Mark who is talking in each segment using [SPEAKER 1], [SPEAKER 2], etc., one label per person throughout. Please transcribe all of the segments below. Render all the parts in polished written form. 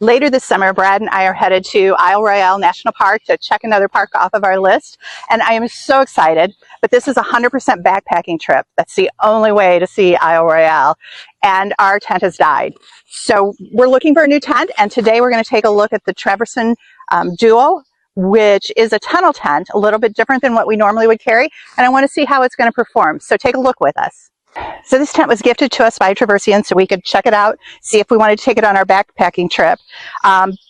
[SPEAKER 1] Later this summer, Brad and I are headed to Isle Royale National Park to check another park off of our list. And I am so excited, but this is a 100% backpacking trip. That's the only way to see Isle Royale. And our tent has died. So we're looking for a new tent. And today we're going to take a look at the Traverseon Duo, which is a tunnel tent, a little bit different than what we normally would carry. And I want to see how it's going to perform. So take a look with us. So this tent was gifted to us by Traverseon so we could check it out, see if we wanted to take it on our backpacking trip.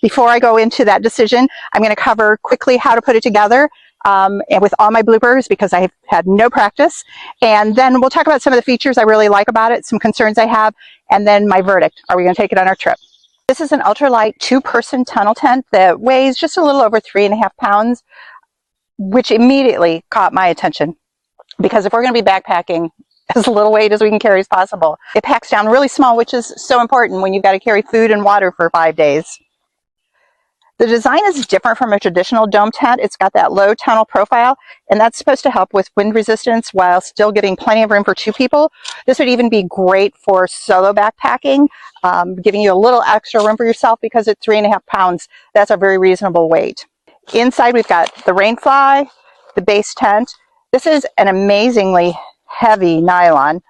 [SPEAKER 1] Before I go into that decision, I'm going to cover quickly how to put it together and with all my bloopers because I've had no practice. And then we'll talk about some of the features I really like about it, some concerns I have, and then my verdict. Are we going to take it on our trip? This is an ultralight 2-person tunnel tent that weighs just a little over 3.5 pounds, which immediately caught my attention because if we're going to be backpacking, as little weight as we can carry as possible. It packs down really small, which is so important when you've got to carry food and water for 5 days. The design is different from a traditional dome tent. It's got that low tunnel profile, and that's supposed to help with wind resistance while still giving plenty of room for 2 people. This would even be great for solo backpacking, giving you a little extra room for yourself because at 3.5 pounds, that's a very reasonable weight. Inside, we've got the rain fly, the base tent. This is an amazingly heavy nylon,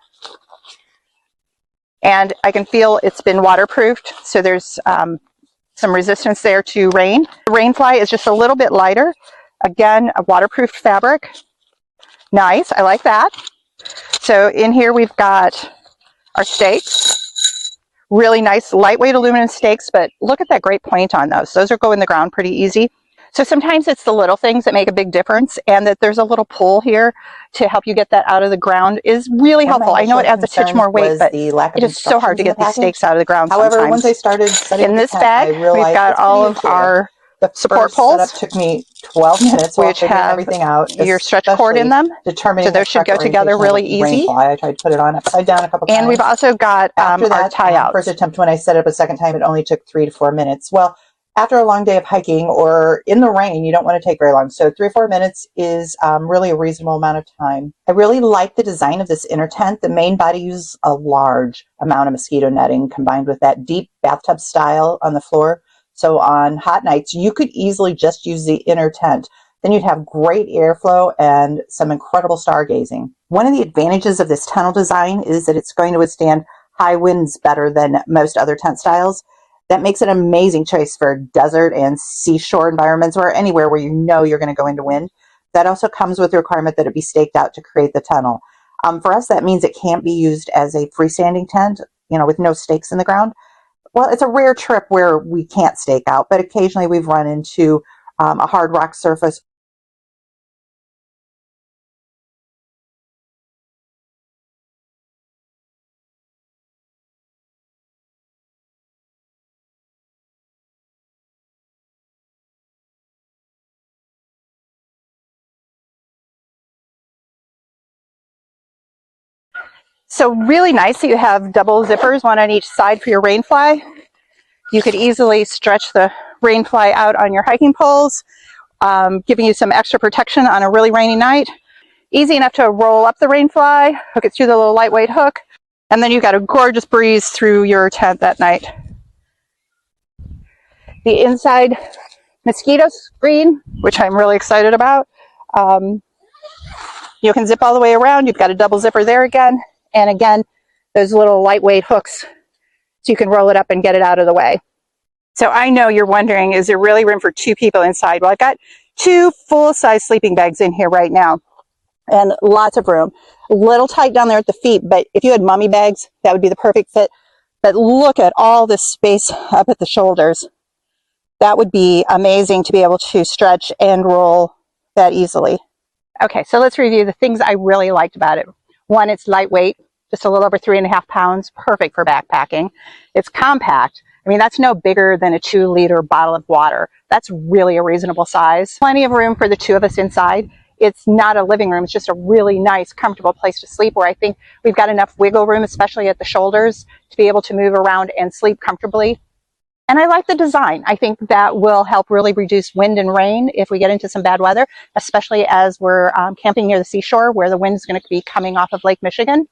[SPEAKER 1] and I can feel it's been waterproofed, so there's some resistance there to rain. The rain fly is just a little bit lighter, again a waterproofed fabric. Nice, I like that. So in here we've got our stakes, really nice lightweight aluminum stakes, but look at that great point on those. Those are go in the ground pretty easy. So sometimes it's the little things that make a big difference, and that there's a little pull here to help you get that out of the ground is really helpful. I know it adds a titch more weight, but it is so hard to get these stakes out of the ground sometimes.
[SPEAKER 2] However, once I started setting
[SPEAKER 1] in this bag, we've got all of our support poles.
[SPEAKER 2] Setup took me 12 minutes,
[SPEAKER 1] which have
[SPEAKER 2] everything out,
[SPEAKER 1] your stretch cord in them,
[SPEAKER 2] determining
[SPEAKER 1] so those should go together really easy.
[SPEAKER 2] I tried to put it on upside down a couple times.
[SPEAKER 1] And we've also got our tie outs.
[SPEAKER 2] First attempt, when I set it up a second time, it only took 3 to 4 minutes. Well, after a long day of hiking or in the rain, you don't want to take very long. So 3 or 4 minutes is really a reasonable amount of time. I really like the design of this inner tent. The main body uses a large amount of mosquito netting combined with that deep bathtub style on the floor. So on hot nights, you could easily just use the inner tent. Then you'd have great airflow and some incredible stargazing. One of the advantages of this tunnel design is that it's going to withstand high winds better than most other tent styles. That makes it an amazing choice for desert and seashore environments or anywhere where you know you're going to go into wind. That also comes with the requirement that it be staked out to create the tunnel. For us, that means it can't be used as a freestanding tent, with no stakes in the ground. Well, it's a rare trip where we can't stake out, but occasionally we've run into a hard rock surface.
[SPEAKER 1] So really nice that you have double zippers, one on each side for your rain fly. You could easily stretch the rain fly out on your hiking poles, giving you some extra protection on a really rainy night. Easy enough to roll up the rain fly, hook it through the little lightweight hook, and then you've got a gorgeous breeze through your tent that night. The inside mosquito screen, which I'm really excited about. You can zip all the way around. You've got a double zipper there again. And again, those little lightweight hooks so you can roll it up and get it out of the way. So I know you're wondering, is there really room for 2 people inside? Well, I've got 2 full-size sleeping bags in here right now and lots of room. A little tight down there at the feet, but if you had mummy bags, that would be the perfect fit. But look at all this space up at the shoulders. That would be amazing to be able to stretch and roll that easily. Okay, so let's review the things I really liked about it. One, it's lightweight, just a little over 3.5 pounds, perfect for backpacking. It's compact. I mean, that's no bigger than a 2-liter bottle of water. That's really a reasonable size. Plenty of room for the 2 of us inside. It's not a living room. It's just a really nice, comfortable place to sleep where I think we've got enough wiggle room, especially at the shoulders, to be able to move around and sleep comfortably. And I like the design. I think that will help really reduce wind and rain if we get into some bad weather, especially as we're camping near the seashore where the wind is going to be coming off of Lake Michigan.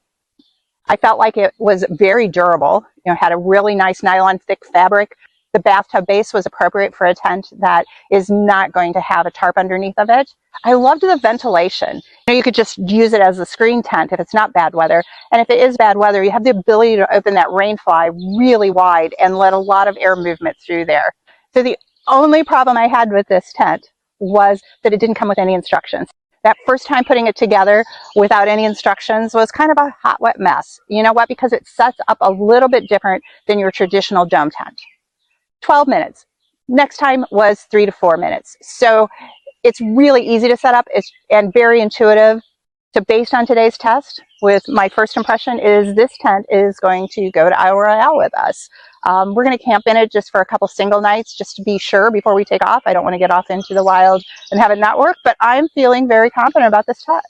[SPEAKER 1] I felt like it was very durable, had a really nice nylon thick fabric. the bathtub base was appropriate for a tent that is not going to have a tarp underneath of it. I loved the ventilation. You could just use it as a screen tent if it's not bad weather. And if it is bad weather, you have the ability to open that rain fly really wide and let a lot of air movement through there. So the only problem I had with this tent was that it didn't come with any instructions. That first time putting it together without any instructions was kind of a hot, wet mess. You know what? Because it sets up a little bit different than your traditional dome tent. 12 minutes. Next time was 3 to 4 minutes. So it's really easy to set up and very intuitive. So based on today's test, with my first impression is this tent is going to go to Isle Royale with us. We're going to camp in it just for a couple single nights just to be sure before we take off. I don't want to get off into the wild and have it not work, but I'm feeling very confident about this tent.